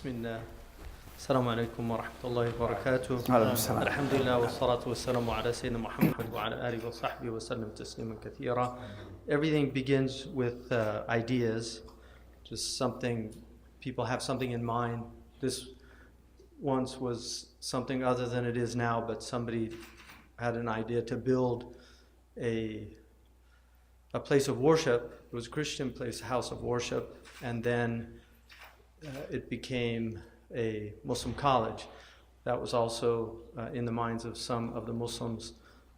Bismillah. Assalamu alaikum wa rahmatullahi wa barakatuh. Alhamdulillah. Alhamdulillah wa salatu wa salamu ala Sayyidina Muhammad wa ala alihi wa sahbihi wa sallam tasliman kathira. Everything begins with ideas, just something, people have something in mind. This once was something other than it is now, but somebody had an idea to build a place of worship. It was a Christian place, a house of worship, and then it became a Muslim college. That was also in the minds of some of the Muslims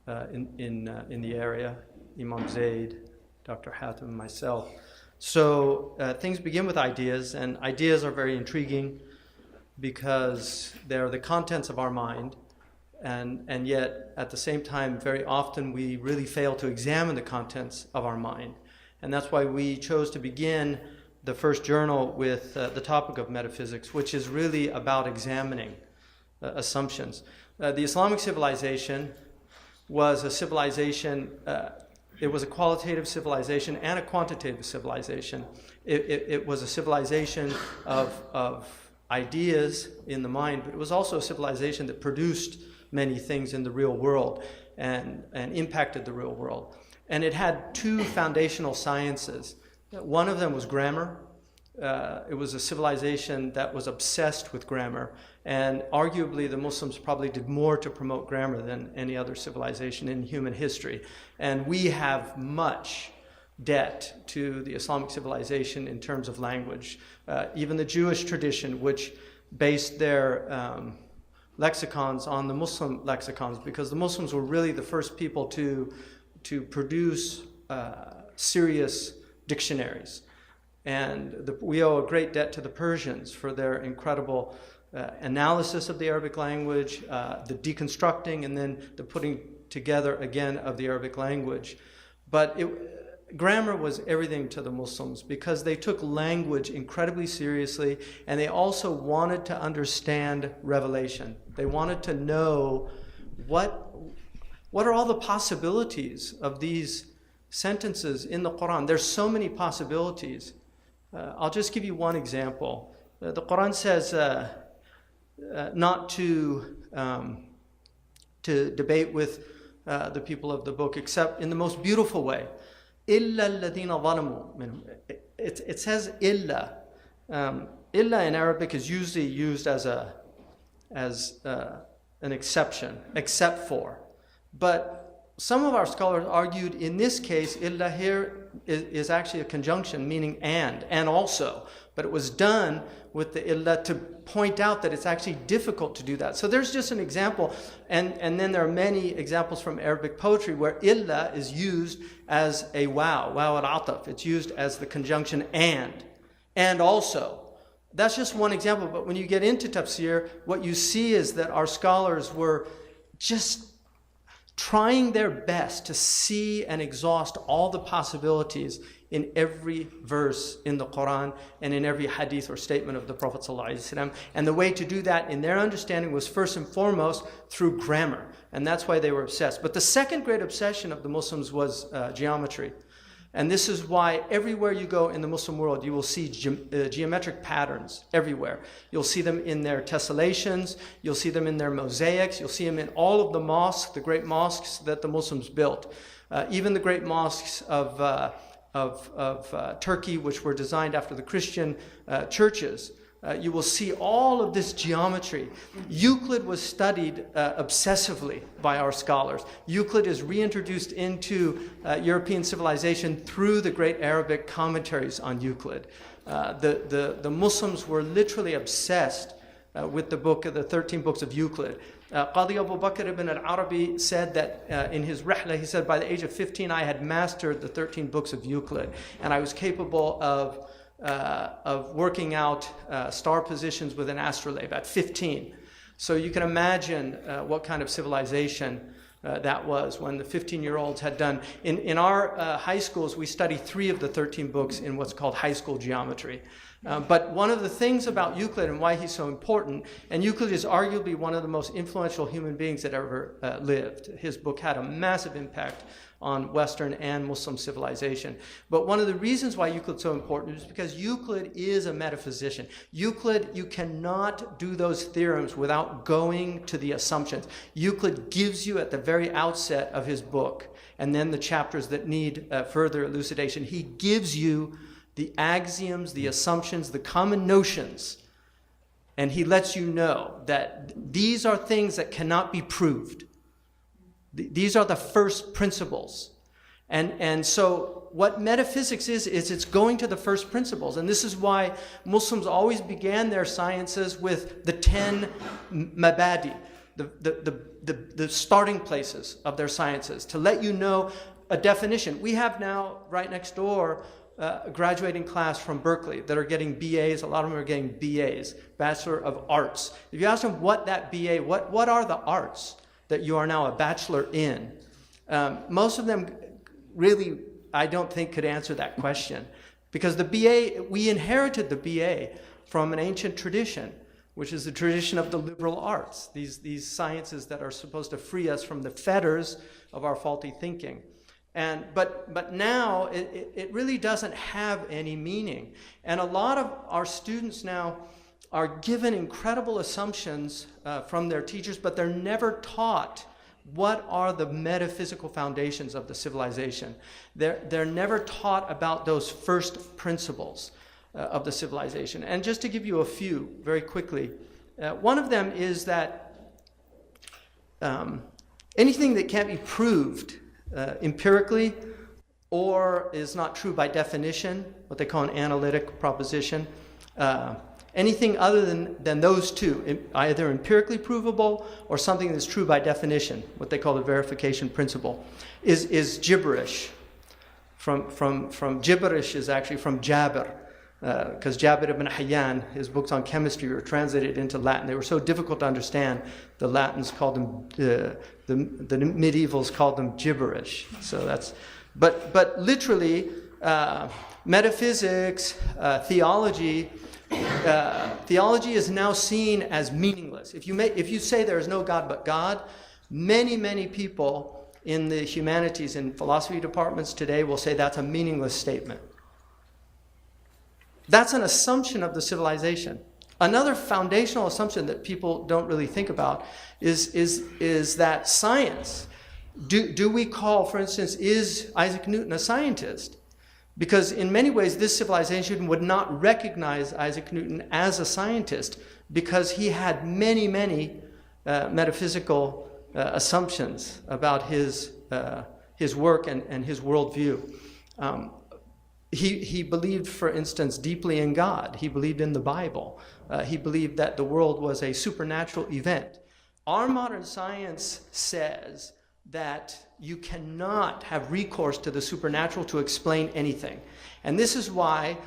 in the area, Imam Zaid, Dr. Hatem, myself. So things begin with ideas, and ideas are very intriguing because they're the contents of our mind, and yet at the same time, very often we really fail to examine the contents of our mind. And that's why we chose to begin the first journal with the topic of metaphysics, which is really about examining assumptions. The Islamic civilization was a civilization, it was a qualitative civilization and a quantitative civilization. It was a civilization of ideas in the mind, but it was also a civilization that produced many things in the real world and impacted the real world. And it had two foundational sciences. One of them was grammar. It was a civilization that was obsessed with grammar, and arguably the Muslims probably did more to promote grammar than any other civilization in human history. And we have much debt to the Islamic civilization in terms of language. Even the Jewish tradition, which based their lexicons on the Muslim lexicons, because the Muslims were really the first people to produce serious dictionaries. And we owe a great debt to the Persians for their incredible analysis of the Arabic language, the deconstructing, and then the putting together again of the Arabic language. But grammar was everything to the Muslims because they took language incredibly seriously, and they also wanted to understand revelation. They wanted to know what are all the possibilities of these sentences in the Quran. There's so many possibilities. I'll just give you one example. The Quran says not to debate with the people of the book except in the most beautiful way. إِلَّا الَّذِينَ ظَلَمُوا مِنْهُمْ. It says illa. Illa in Arabic is usually used as an exception, except for. But some of our scholars argued in this case, illa here is actually a conjunction meaning and also. But it was done with the illa to point out that it's actually difficult to do that. So there's just an example. And then there are many examples from Arabic poetry where illa is used as a wow al-ataf. It's used as the conjunction and also. That's just one example. But when you get into tafsir, what you see is that our scholars were just trying their best to see and exhaust all the possibilities in every verse in the Quran and in every hadith or statement of the Prophet ﷺ. And the way to do that in their understanding was first and foremost through grammar. And that's why they were obsessed. But the second great obsession of the Muslims was geometry. And this is why everywhere you go in the Muslim world, you will see geometric patterns everywhere. You'll see them in their tessellations, you'll see them in their mosaics, you'll see them in all of the mosques, the great mosques that the Muslims built. Even the great mosques of Turkey, which were designed after the Christian churches. You will see all of this geometry. Euclid was studied obsessively by our scholars. Euclid is reintroduced into European civilization through the great Arabic commentaries on Euclid. The Muslims were literally obsessed with the book of the 13 books of Euclid. Qadi Abu Bakr ibn al-Arabi said that in his Rihla, he said, by the age of 15, I had mastered the 13 books of Euclid, and I was capable of working out star positions with an astrolabe at 15. So you can imagine what kind of civilization that was when the 15-year-olds had done. In our high schools, we study 3 of the 13 books in what's called high school geometry. But one of the things about Euclid and why he's so important, and Euclid is arguably one of the most influential human beings that ever lived. His book had a massive impact on Western and Muslim civilization. But one of the reasons why Euclid's so important is because Euclid is a metaphysician. Euclid, you cannot do those theorems without going to the assumptions. Euclid gives you at the very outset of his book, and then the chapters that need further elucidation, he gives you the axioms, the assumptions, the common notions, and he lets you know that these are things that cannot be proved. These are the first principles. And so what metaphysics is it's going to the first principles. And this is why Muslims always began their sciences with the 10 mabadi, the starting places of their sciences, to let you know a definition. We have now, right next door, a graduating class from Berkeley that are getting BAs. A lot of them are getting BAs, Bachelor of Arts. If you ask them what that BA, what are the arts that you are now a bachelor in? Most of them really, I don't think, could answer that question. Because the BA, we inherited the BA from an ancient tradition, which is the tradition of the liberal arts, these sciences that are supposed to free us from the fetters of our faulty thinking. But now it really doesn't have any meaning. And a lot of our students now are given incredible assumptions from their teachers, but they're never taught what are the metaphysical foundations of the civilization. They're never taught about those first principles of the civilization. And just to give you a few very quickly, one of them is that anything that can't be proved empirically or is not true by definition, what they call an analytic proposition, anything other than those two, either empirically provable or something that's true by definition, what they call the verification principle, is gibberish. From gibberish is actually from Jabir, because Jabir ibn Hayyan, his books on chemistry were translated into Latin. They were so difficult to understand, the Latins called them, the medievals called them gibberish. So that's, but literally, metaphysics, theology is now seen as meaningless. If you say there is no God but God, many people in the humanities and philosophy departments today will say that's a meaningless statement. That's an assumption of the civilization. Another foundational assumption that people don't really think about is that science. Do we call, for instance, is Isaac Newton a scientist? Because in many ways, this civilization would not recognize Isaac Newton as a scientist because he had many metaphysical assumptions about his work and his worldview. He believed, for instance, deeply in God. He believed in the Bible. He believed that the world was a supernatural event. Our modern science says that you cannot have recourse to the supernatural to explain anything. And this is why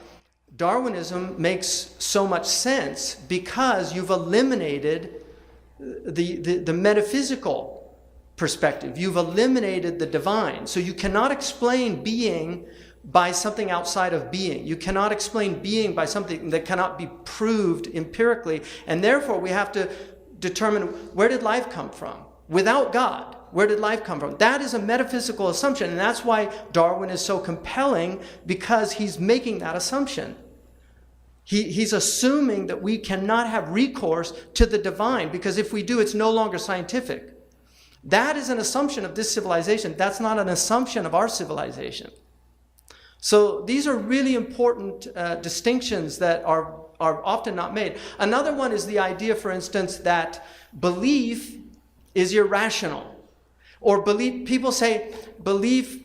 Darwinism makes so much sense, because you've eliminated the metaphysical perspective. You've eliminated the divine. So you cannot explain being by something outside of being. You cannot explain being by something that cannot be proved empirically. And therefore, we have to determine, where did life come from? Without God, where did life come from? That is a metaphysical assumption. And that's why Darwin is so compelling, because he's making that assumption. He's assuming that we cannot have recourse to the divine, because if we do, it's no longer scientific. That is an assumption of this civilization. That's not an assumption of our civilization. So these are really important distinctions that are often not made. Another one is the idea, for instance, that belief is irrational. Or belief, people say, belief,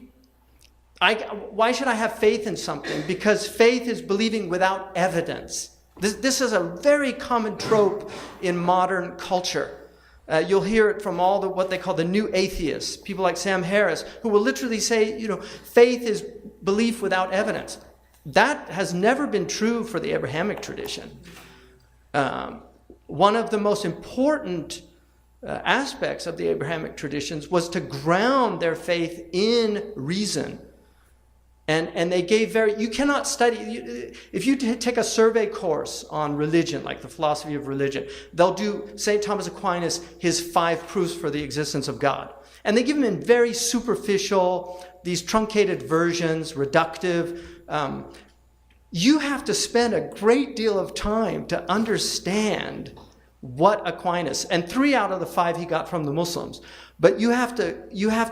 why should I have faith in something? Because faith is believing without evidence. This is a very common trope in modern culture. You'll hear it from all what they call the new atheists, people like Sam Harris, who will literally say, faith is belief without evidence. That has never been true for the Abrahamic tradition. One of the most important aspects of the Abrahamic traditions was to ground their faith in reason. And they gave you cannot study, if you take a survey course on religion, like the philosophy of religion, they'll do St. Thomas Aquinas, his 5 proofs for the existence of God. And they give them in very superficial, these truncated versions, reductive. You have to spend a great deal of time to understand what Aquinas, and 3 out of the 5 he got from the Muslims. But you have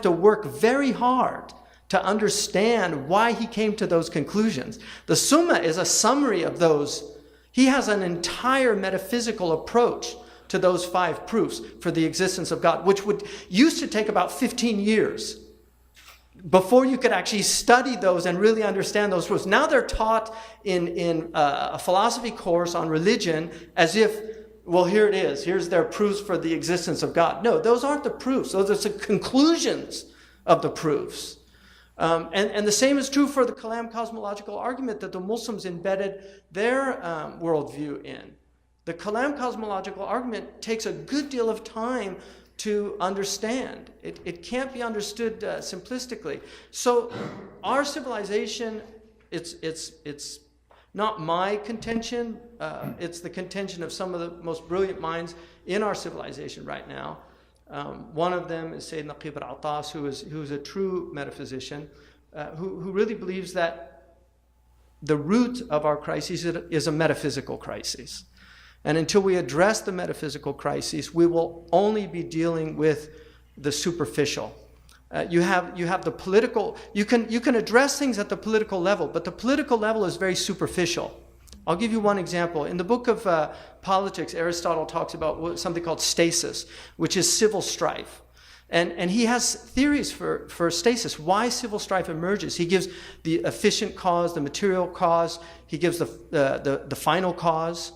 to work very hard to understand why he came to those conclusions. The Summa is a summary of those. He has an entire metaphysical approach to those 5 proofs for the existence of God, which used to take about 15 years before you could actually study those and really understand those proofs. Now they're taught in a philosophy course on religion as if, well, here it is. Here's their proofs for the existence of God. No, those aren't the proofs. Those are the conclusions of the proofs. And the same is true for the Kalam cosmological argument that the Muslims embedded their worldview in. The Kalam cosmological argument takes a good deal of time to understand. It can't be understood simplistically. So our civilization, it's not my contention. It's the contention of some of the most brilliant minds in our civilization right now. One of them is Sayyid Naqib al-Attas, who is a true metaphysician, who really believes that the root of our crises is a metaphysical crisis. And until we address the metaphysical crises, we will only be dealing with the superficial. You have the political, you can address things at the political level, but the political level is very superficial. I'll give you one example. In the book of Politics, Aristotle talks about something called stasis, which is civil strife. And he has theories for stasis, why civil strife emerges. He gives the efficient cause, the material cause. He gives the final cause.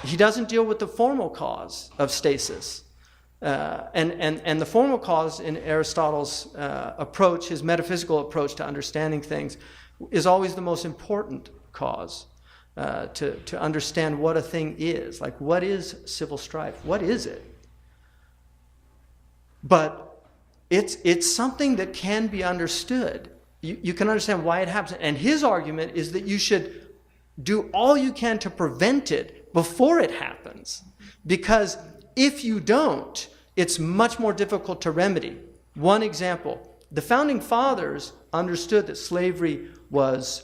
He doesn't deal with the formal cause of stasis. And the formal cause in Aristotle's approach, his metaphysical approach to understanding things, is always the most important cause. To understand what a thing is. Like, what is civil strife? What is it? But it's something that can be understood. You can understand why it happens. And his argument is that you should do all you can to prevent it before it happens. Because if you don't, it's much more difficult to remedy. One example, the Founding Fathers understood that slavery was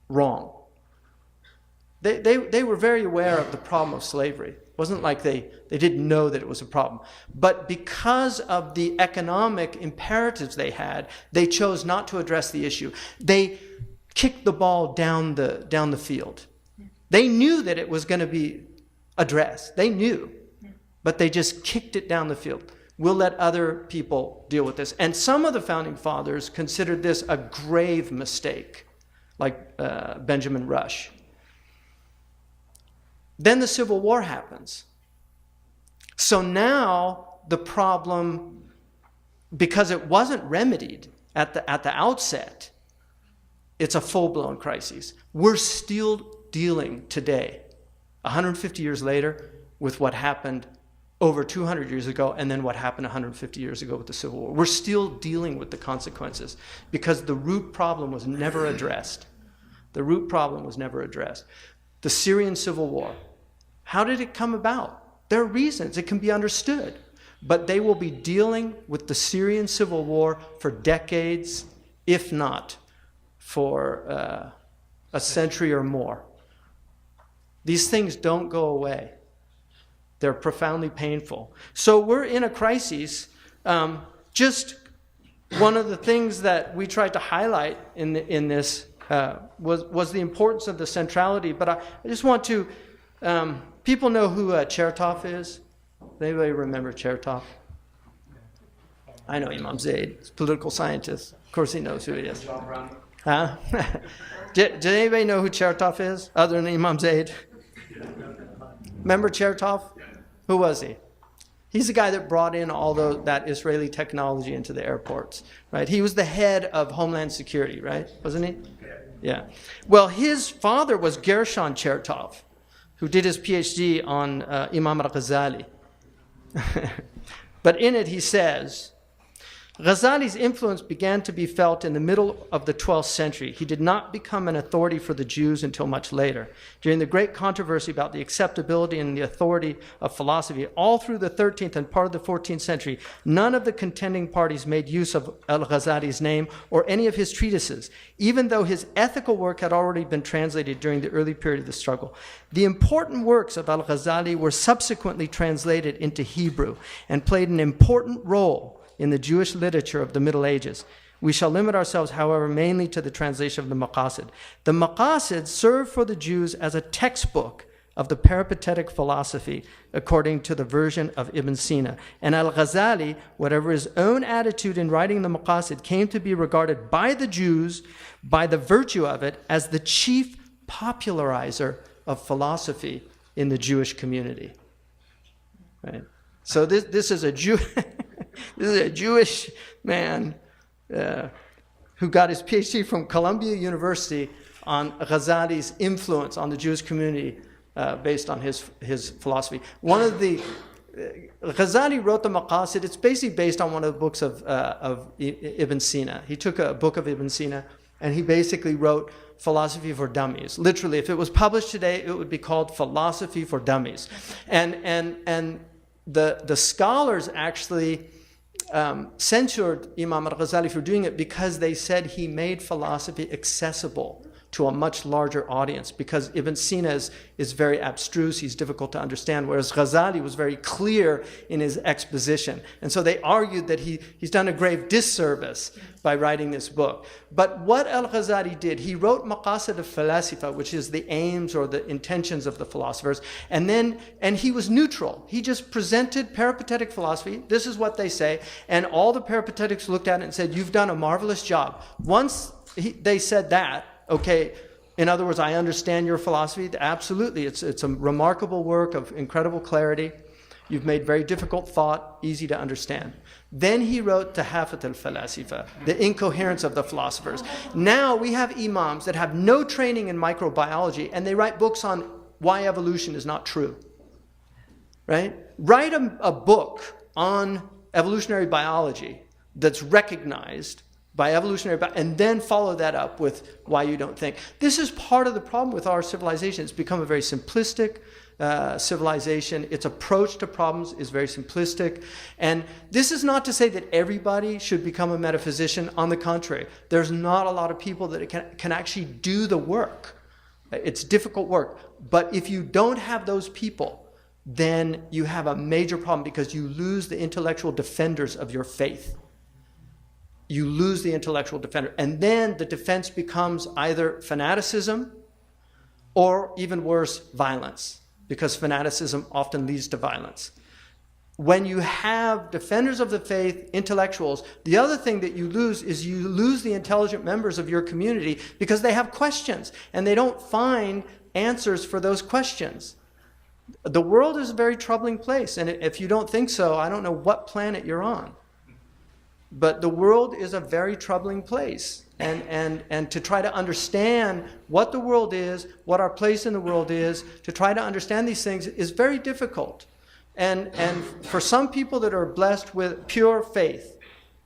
wrong. They were very aware of the problem of slavery. It wasn't like they didn't know that it was a problem. But because of the economic imperatives they had, they chose not to address the issue. They kicked the ball down the field. They knew that it was going to be addressed. They knew. But they just kicked it down the field. We'll let other people deal with this. And some of the Founding Fathers considered this a grave mistake, like Benjamin Rush. Then the Civil War happens. So now the problem, because it wasn't remedied at the outset, it's a full-blown crisis. We're still dealing today, 150 years later, with what happened over 200 years ago, and then what happened 150 years ago with the Civil War. We're still dealing with the consequences because the root problem was never addressed. The root problem was never addressed. The Syrian Civil War. How did it come about? There are reasons. It can be understood. But they will be dealing with the Syrian Civil War for decades, if not for a century or more. These things don't go away. They're profoundly painful. So we're in a crisis. Just one of the things that we tried to highlight in this was the importance of the centrality. But I just want to... people know who Chertoff is? Does anybody remember Chertoff? I know Imam Zaid. He's a political scientist. Of course he knows who he is. Huh? Did anybody know who Chertoff is, other than Imam Zaid? Remember Chertoff? Who was he? He's the guy that brought in all that Israeli technology into the airports, right? He was the head of Homeland Security, right? Wasn't he? Yeah. Well, his father was Gershon Chertoff, who did his PhD on Imam al-Ghazali. But in it he says, Ghazali's influence began to be felt in the middle of the 12th century. He did not become an authority for the Jews until much later. During the great controversy about the acceptability and the authority of philosophy, all through the 13th and part of the 14th century, none of the contending parties made use of al-Ghazali's name or any of his treatises, even though his ethical work had already been translated during the early period of the struggle. The important works of al-Ghazali were subsequently translated into Hebrew and played an important role in the Jewish literature of the Middle Ages. We shall limit ourselves, however, mainly to the translation of the Maqasid. The Maqasid served for the Jews as a textbook of the peripatetic philosophy, according to the version of Ibn Sina. And al-Ghazali, whatever his own attitude in writing the Maqasid, came to be regarded by the Jews, by the virtue of it, as the chief popularizer of philosophy in the Jewish community. Right? So this is a Jew. This is a Jewish man who got his PhD from Columbia University on Ghazali's influence on the Jewish community based on his philosophy. Ghazali wrote the Maqasid. It's basically based on one of the books of Ibn Sina. He took a book of Ibn Sina and he basically wrote Philosophy for Dummies. Literally, if it was published today, it would be called Philosophy for Dummies. And the scholars actually censured Imam al-Ghazali for doing it because they said he made philosophy accessible to a much larger audience, because Ibn Sina is very abstruse, he's difficult to understand, whereas Ghazali was very clear in his exposition. And so they argued that he's done a grave disservice by writing this book. But what al-Ghazali did, he wrote Maqasid al-Falasifa, which is the aims or the intentions of the philosophers, and he was neutral. He just presented peripatetic philosophy, this is what they say, and all the peripatetics looked at it and said, you've done a marvelous job. Once they said that, okay, in other words, I understand your philosophy. Absolutely, it's a remarkable work of incredible clarity. You've made very difficult thought easy to understand. Then he wrote Tahafut al-Falasifa, the incoherence of the philosophers. Now we have imams that have no training in microbiology and they write books on why evolution is not true. Right? Write a book on evolutionary biology that's recognized by evolutionary, and then follow that up with why you don't think. This is part of the problem with our civilization. It's become a very simplistic civilization. Its approach to problems is very simplistic. And this is not to say that everybody should become a metaphysician. On the contrary, there's not a lot of people that can actually do the work. It's difficult work. But if you don't have those people, then you have a major problem because you lose the intellectual defenders of your faith. You lose the intellectual defender. And then the defense becomes either fanaticism or, even worse, violence, because fanaticism often leads to violence. When you have defenders of the faith, intellectuals, the other thing that you lose is you lose the intelligent members of your community because they have questions and they don't find answers for those questions. The world is a very troubling place, and if you don't think so, I don't know what planet you're on. But the world is a very troubling place. And to try to understand what the world is, what our place in the world is, to try to understand these things is very difficult. And for some people that are blessed with pure faith,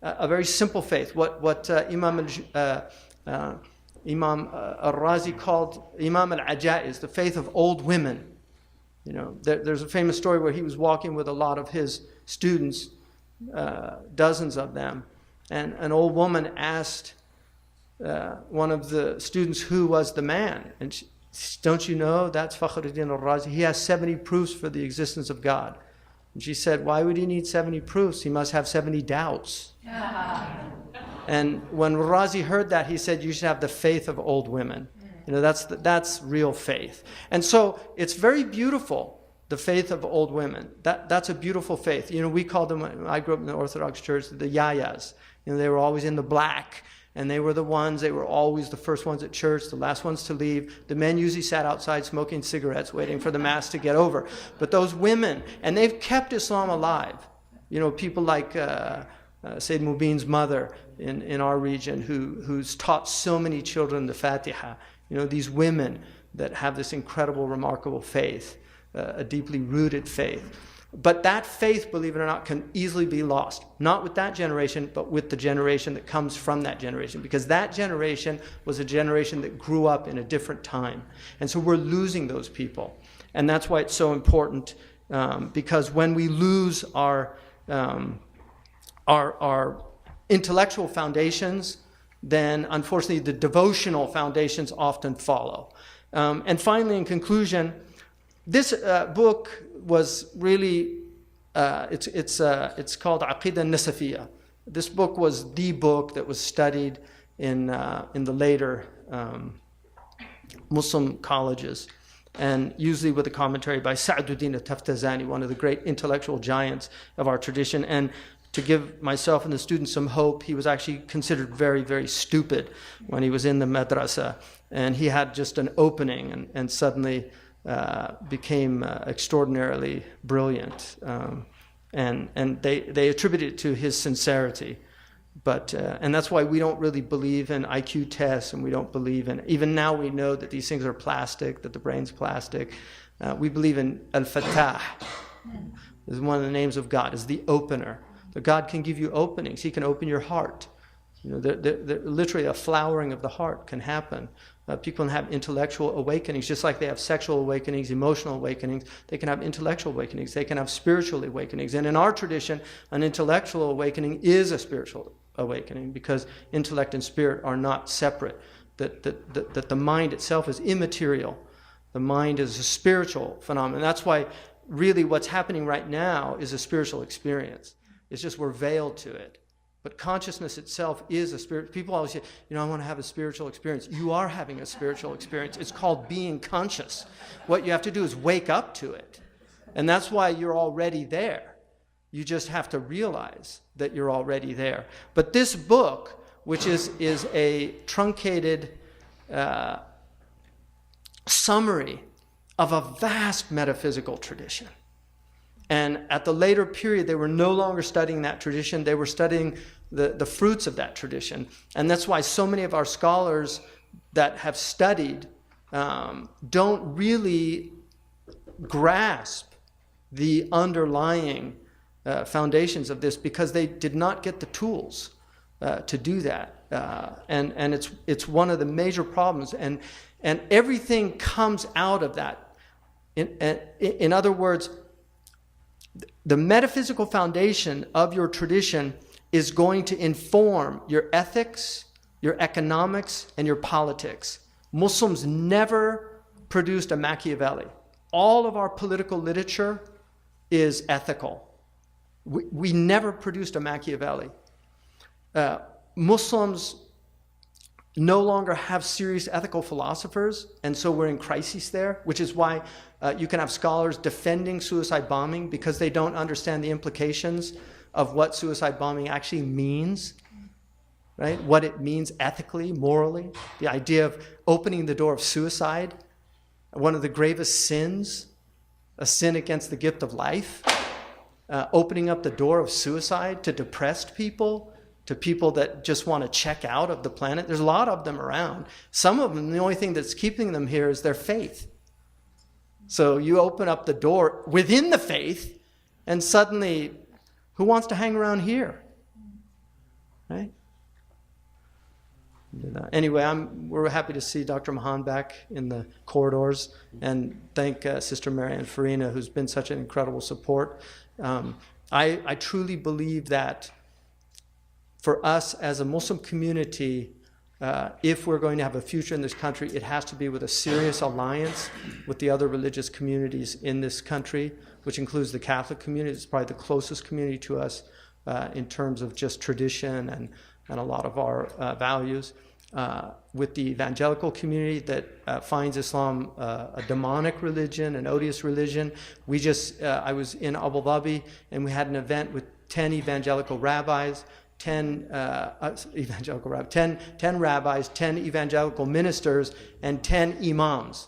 a very simple faith, what Imam al-Razi called Imam al-Ajaiz, the faith of old women. You know, there's a famous story where he was walking with a lot of his students, dozens of them, and an old woman asked one of the students who was the man, and she, don't you know that's Fakhruddin al-Razi? He has 70 proofs for the existence of God. And she said, why would he need 70 proofs? He must have 70 doubts. And when Razi heard that, he said, you should have the faith of old women. You know, that's real faith. And so it's very beautiful, the faith of old women. That's a beautiful faith. You know, we called them, I grew up in the Orthodox Church, the yayas. You know, they were always in the black. And they were always the first ones at church, the last ones to leave. The men usually sat outside smoking cigarettes, waiting for the mass to get over. But those women, and they've kept Islam alive. You know, people like Sayyid Mubin's mother in our region, who's taught so many children the Fatiha. You know, these women that have this incredible, remarkable faith, a deeply rooted faith. But that faith, believe it or not, can easily be lost. Not with that generation, but with the generation that comes from that generation. Because that generation was a generation that grew up in a different time. And so we're losing those people. And that's why it's so important, because when we lose our intellectual foundations, then unfortunately the devotional foundations often follow. And finally, in conclusion, this book was really, it's called Aqidah Nasafiyya. This book was the book that was studied in the later Muslim colleges, and usually with a commentary by Sa'duddin al-Taftazani, one of the great intellectual giants of our tradition. And to give myself and the students some hope, he was actually considered very, very stupid when he was in the madrasa. And he had just an opening and suddenly became extraordinarily brilliant. And they attributed it to his sincerity. But and that's why we don't really believe in IQ tests, and we don't believe in, even now we know that these things are plastic, that the brain's plastic. We believe in Al-Fattah. This is one of the names of God, is the opener. So God can give you openings. He can open your heart. You know, literally a flowering of the heart can happen. People can have intellectual awakenings, just like they have sexual awakenings, emotional awakenings. They can have intellectual awakenings. They can have spiritual awakenings. And in our tradition, an intellectual awakening is a spiritual awakening, because intellect and spirit are not separate. That the mind itself is immaterial. The mind is a spiritual phenomenon. That's why really what's happening right now is a spiritual experience. It's just we're veiled to it. But consciousness itself is a spirit. People always say, you know, I want to have a spiritual experience. You are having a spiritual experience. It's called being conscious. What you have to do is wake up to it. And that's why you're already there. You just have to realize that you're already there. But this book, which is a truncated summary of a vast metaphysical tradition. And at the later period, they were no longer studying that tradition. They were studying the fruits of that tradition. And that's why so many of our scholars that have studied don't really grasp the underlying foundations of this, because they did not get the tools to do that. And it's one of the major problems. And everything comes out of that. In other words, the metaphysical foundation of your tradition is going to inform your ethics, your economics, and your politics. Muslims never produced a Machiavelli. All of our political literature is ethical. We never produced a Machiavelli. Muslims no longer have serious ethical philosophers, and so we're in crises there, which is why you can have scholars defending suicide bombing, because they don't understand the implications of what suicide bombing actually means, right? What it means ethically, morally. The idea of opening the door of suicide, one of the gravest sins, a sin against the gift of life. Opening up the door of suicide to depressed people, to people that just want to check out of the planet. There's a lot of them around. Some of them, the only thing that's keeping them here is their faith. So you open up the door within the faith, and suddenly, who wants to hang around here? Right? Anyway, we're happy to see Dr. Mahan back in the corridors, and thank Sister Marianne Farina, who's been such an incredible support. I truly believe that for us as a Muslim community, if we're going to have a future in this country, it has to be with a serious alliance with the other religious communities in this country, which includes the Catholic community. It's probably the closest community to us in terms of just tradition and a lot of our values. With the evangelical community that finds Islam a demonic religion, an odious religion. I was in Abu Dhabi, and we had an event with 10 evangelical rabbis, 10 rabbis, 10 evangelical ministers, and 10 imams.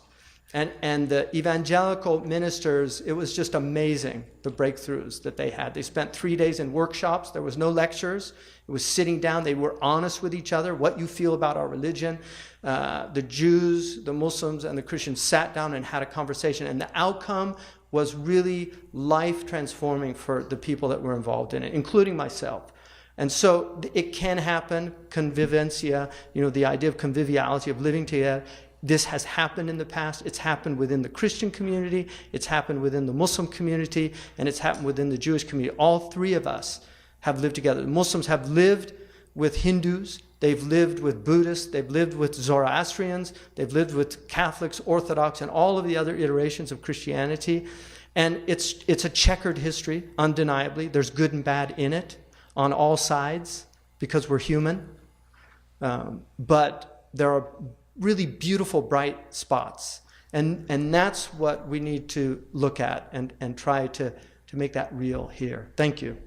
And the evangelical ministers, it was just amazing, the breakthroughs that they had. They spent 3 days in workshops. There was no lectures. It was sitting down. They were honest with each other. What you feel about our religion. The Jews, the Muslims, and the Christians sat down and had a conversation. And the outcome was really life-transforming for the people that were involved in it, including myself. And so it can happen, convivencia, the idea of conviviality, of living together. This has happened in the past. It's happened within the Christian community. It's happened within the Muslim community. And it's happened within the Jewish community. All three of us have lived together. The Muslims have lived with Hindus. They've lived with Buddhists. They've lived with Zoroastrians. They've lived with Catholics, Orthodox, and all of the other iterations of Christianity. And it's a checkered history, undeniably. There's good and bad in it on all sides because we're human. But there are really beautiful, bright spots. And that's what we need to look at and try to make that real here. Thank you.